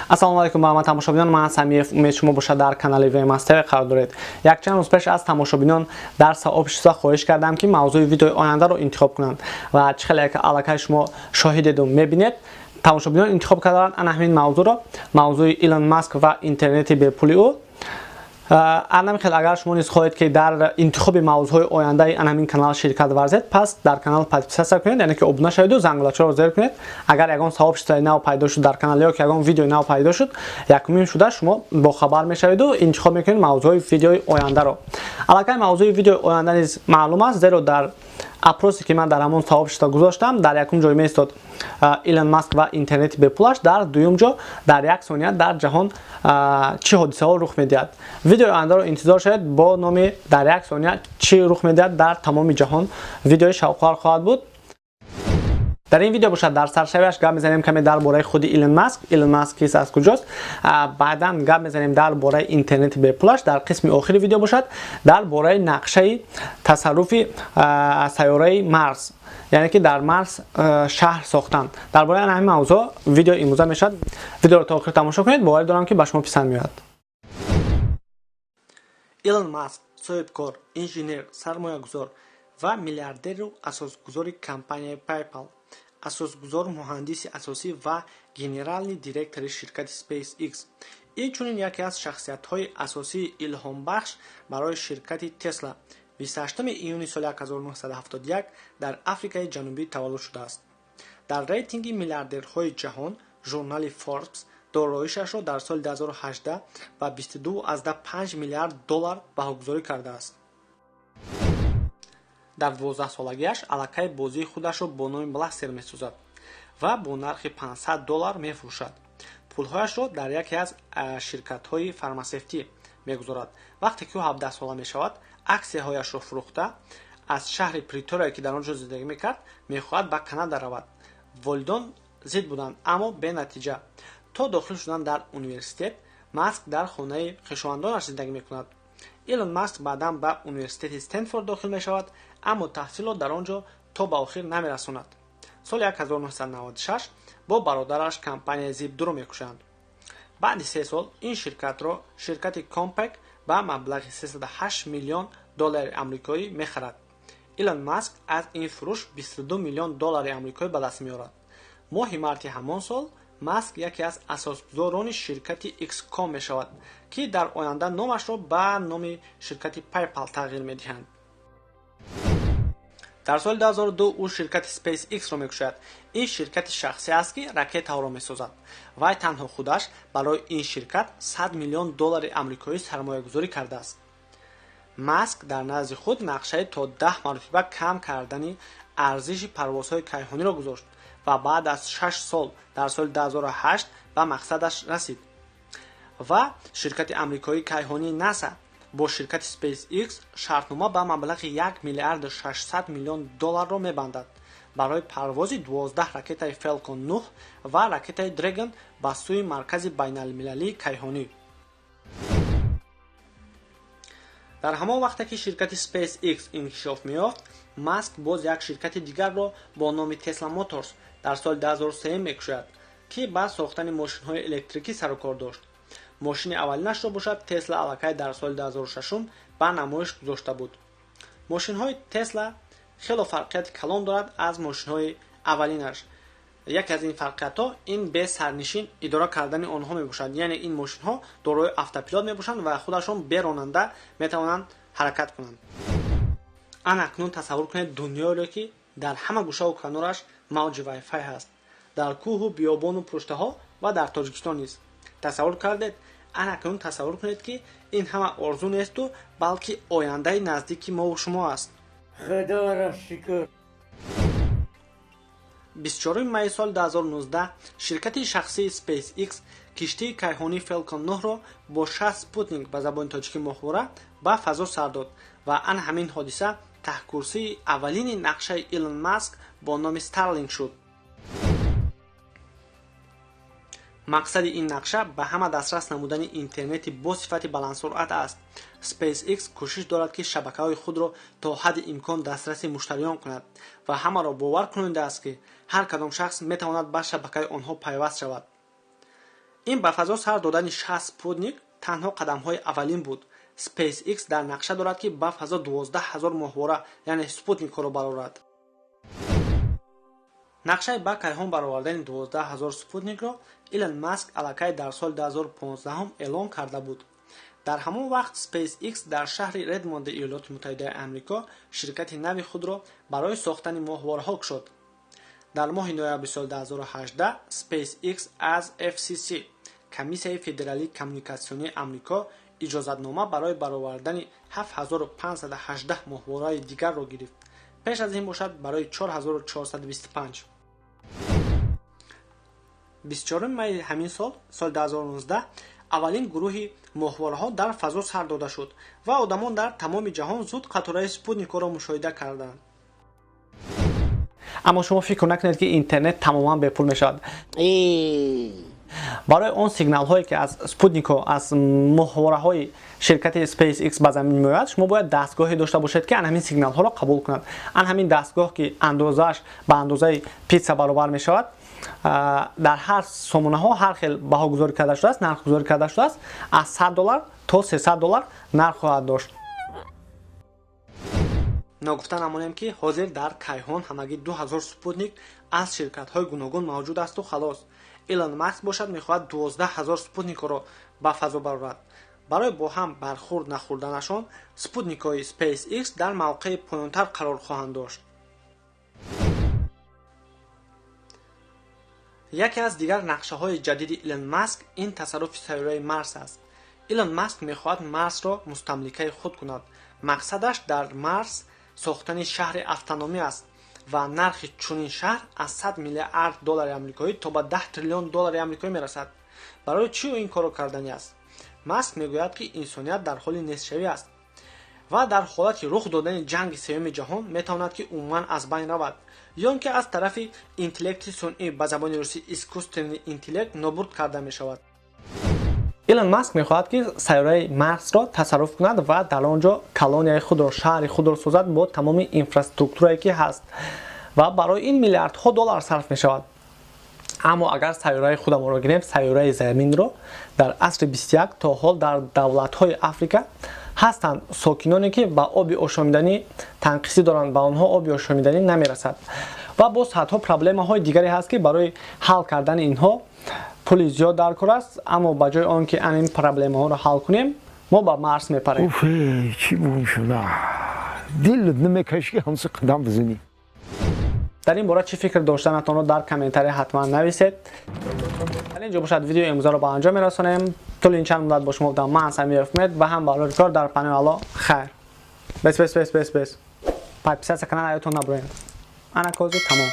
Ассалому алайкум ба ҳама тамошобинон, ман Самиев, умед шумо бошад дар канали Веймас ТВ қарор доред. Якчанд рӯз пеш аз тамошобинон дар сообщество хоҳиш кардам ки мавзӯи видеои ояндаро интихоб кунанд ва чӣ хеле аллакай шумо шоҳидеду мебинед. Тамошобинон интихоб карданд ана ҳамин мавзӯро, мавзӯи Илон Маск ва интернети бепули ӯ. Анам хел агар шумо низ хоҳед ки дар интихоби мавзӯи ояндаи ана ҳамин канал ширкат варзед, пас дар канал подписация кунед, яъне ки обуна шавед, зангалачаро зер кунед. Агар ягон сообществои нав пайдо шуд дар канал ё ки ягон видеои нав пайдо шуд, якумин шуда шумо бохабар мешаведу интихоб мекунед мавзӯи видеои ояндаро. Аллакай мавзӯи видеои оянда низ маълум аст, зеро дар опросе ки ман дар ҳамон сообщество гузоштам, дар якум ҷой меистод Илон Маск ва интернети бепулаш, дар дуюм ҷо дар як сония дар ҷаҳон чӣ ҳодисаҳо рух медиҳад. Видеои ояндаро интизор шавед бо номи дар як сония чӣ рух медиҳад дар тамоми ҷаҳон. Видеои шавқовар хоҳад буд. Дар ин видео бошад дар саршавиаш гап мезанем каме дар бораи худи Илон Маск. Илон Маск кист аз куҷост? Баъдан гап мезанем дар бораи интернети бепулаш. Дар қисми охири видео бошад дар бораи нақшаи тасарруфи сайёраи Марс, яъне ки дар Марс шаҳр сохтан. Дар бораи ҳамин мавзӯъ видео имруза мешавад. Видеоро то охир тамошо кунед, боварӣ дорам ки ба шумо писанд меояд. Илон Маск соҳибкор, инженер, сармоягузор ва миллиардеру асосгузори компанияи PayPal, асосгузор, муҳандиси асосӣ ва генерални директори ширкати SpaceX. Инчунин яке аз шахсиятҳои асосии илҳомбахш барои ширкати Tesla 28 июни соли 1971 дар Африкаи Ҷанубӣ таваллуд шудааст. Дар рейтинги миллиардерҳои ҷаҳон журнали Forbes дороишашро дар соли 2018 ба 22.5 миллиард доллар баҳогузорӣ кардааст. Дар 12 солагиаш аллакай бозии худашро бо номи Бластер месозад ва бо нархи 500 доллар мефурӯшад. Пулҳояшро дар яке аз ширкатҳои фармасевтӣ мегузорад. Вақте ки ӯ 17 сола мешавад, аксияҳояшро фурӯхта аз шаҳри Притория, ки дар он ҷо зиндагӣ мекард, мехоҳад ба Канада равад. волидон зид буданд, аммо бенатиҷа. То дохил шудан дар университет, Маск дар хонаи хишовандонаш зиндагӣ мекунад. Илон Маск баъдан ба университети Стенфорд дохил мешавад, аммо таҳсилот дар он ҷо то ба охир намерасонад. соли 1996 бо бародараш компанияи Zip2-ро мекушанд. баъди 3 сол ин ширкатро ширкати Compaq ба маблағи 308 миллион доллари амрикоӣ мехарад. Илон Маск аз ин фурӯш 22 миллион доллари амрикоӣ ба даст меорад. моҳи марти ҳамон сол Маск яке аз асосгузорони ширкати XCOM мешавад, ки дар оянда номашро ба номи ширкати PayPal тағйир медиҳанд. дар соли 2002 ӯ ширкати SpaceX-ро мекушояд. ин ширкати шахсӣ аст, ки ракетаҳоро месозад. вай танҳо худаш барои ин ширкат 100 миллион доллари амрикоӣ сармоягузорӣ кардааст. Маск дар назди худ нақшаи то 10 маротиба кам кардани арзиши парвозҳои кайҳониро гузошт ва баъд аз 6 сол дар соли 2008 ба мақсадаш расид. ва ширкати амрикоии кайҳонии NASA бо ширкати SpaceX шартнома ба маблағи 1 миллиард 600 миллион долларро мебандад барои парвози 12 ракетаи Falcon 9 ва ракетаи Dragon ба сӯи маркази байналмилалии кайҳонӣ. дар ҳамон вақте ки ширкати SpaceX инкишоф меёфт, Маск боз як ширкати дигарро бо номи Tesla Motors дар соли 2003 мекушояд, ки ба сохтани мошинҳои электрикӣ сарукор дошт. мошини аввалинашро бошад Tesla аллакай дар соли 2006 ба намоиш гузошта буд. мошинҳои Tesla хело фарқияти калон дорад аз мошинҳои аввалинаш. яке аз ин фарқиятҳо ин бе сарнишин идора кардани онҳо мебошад, яъне ин мошинҳо дорои автопилот мебошанд ва худашон бе ронанда метавонанд ҳаракат кунанд. анакнун тасаввур кунед дунёро, ки дар ҳама гӯшаву канораш мавҷи Wi-Fi ҳаст, дар кӯҳу биёбону пуштаҳо ва дар Точикистон низ. тасаввур кардед? анакнун тасаввур кунед, ки ин ҳама орзу несту, балки ояндаи наздики мову шумо аст. Худоро шукр. 24 майи соли 2019 ширкати шахсии SpaceX киштии кайҳонии Falcon 9-ро бо 6 спутник ба забони тоҷикӣ моҳвора ба фазо сар дод ва ан ҳамин ҳодиса таҳкурсии аввалини нақшаи Илон Маск бо номи STARLINK шуд. мақсади ин нақша ба ҳама дастрас намудани интернети бо сифати баландсуръат аст. SpaceX кӯшиш дорад ки шабакаҳои худро то ҳадди имкон дастраси муштариён кунад ва ҳамаро бовар кунонидааст, ки ҳар кадом шахс метавонад ба шабакаи онҳо пайваст шавад. این به فضا سر دادن 60 سپوتنیک تنها قدم‌های اولین بود. سپیس ایکس در نقشه دارد که به فضا 12000 ماهواره یعنی سپوتنیک رو برآورد. نقشه با کیهان برآوردن 12000 سپوتنیک را ایلون ماسک الکی در سال 2015 اعلام کرده بود. در همان وقت سپیس ایکس در شهر ردموند ایالات متحده آمریکا شرکت نوی خود را برای ساختن ماهواره‌ها گشود. در ماه نوامبر سال 2018 سپیس ایکس از FCC کمیسیون فدرالی کمیونیکاسیونی آمریکا اجازه‌نامه برای برآوردن 7518 ماهواره دیگر را گرفت. پیش از این باشد برای 4425. 24 می همین سال 2019 اولین گروه ماهواره‌ها در فضا سر داده شد و آدمان در تمام جهان زود قطره سپوتنیک را مشاهده کردند. اما شما فکر نکنید که اینترنت تماما بپول میشود. برای اون سیگنال هایی که از سپوتنیک و از ماهواره های شرکت سپیس ایکس به زمین میآید، شما باید دستگاهی داشته باشید که همین سیگنال ها را قبول کند. همین دستگاه که اندازش به اندازه پیتزا برابر می شود، در هر سامانه ها هر خیل بها گذاری کرده شده است، نرخ گذاری کرده شده است، از $100 تا $300 نرخ خواهد داشت. نگفته نمانیم که حاضر در کیهان همگی 2000 سپوتنیک از شرکت های گوناگون موجود است و خلاص. ایلون ماسک باشد میخواهد 12000 سپوتنیک را به فضا برآورد. برای با هم برخورد نخوردنشان سپوتنیک های سپیس ایکس در موقع پایانتر قرار خواهند داشت. یکی از دیگر نقشه های جدید ایلون ماسک این تصرف سیاره مارس است. ایلون ماسک میخواهد مارس را مستملکه خود کند. مقصدش در مارس ساختن شهر اتونومی است و نرخ چنین شهر از 100 میلیارد دلار آمریکایی تا به 10 تریلیون دلار آمریکایی میرسد. برای چی این کارو کردنی است؟ ماسک میگوید که انسانیت در حال نصف‌شوی است و در حالت رخ دادن جنگ سوم جهان میتواند که عموما از بین رود یا اینکه از طرف اینتلکت صنعی به زبان روسی اسکوسترنی اینتلکت نابود کرده می شود. ایلون ماسک میخواهد که سیاره مارس را تصرف کند و در آنجا کالونیای خود را شهر خود را سازد با تمام اینفراستراکچوری که هست و برای این میلیاردها دلار صرف می شود. اما اگر سیاره خودمان را گیریم، سیاره زمین را در عصر 21 تا حال در دولت‌های آفریقا هستند ساکنانی که به آب آشامیدنی تنقیصی دارند، به آنها آب آشامیدنی نمیرسد و باز حتی پرابلم‌های دیگری هست که برای حل کردن اینها پول زیاد در کار است. اما به جای آنکه این پرابلم‌ها را حل کنیم ما به مارس میپریم. چی بوم شده دل نمیکشه که همس قدم بزنی. در این باره چی فکر داشتنتان رو در کامنتاری حتما نویسید. در اینجا باشد ویدیو امروز رو به انجام میرسانیم. طول این چند مدت با شما بودم من سمی افمد و هم بالای کار در پنل خیر. بس. پای پیسه کانال ایتون نبرین. انا کوزو تمام.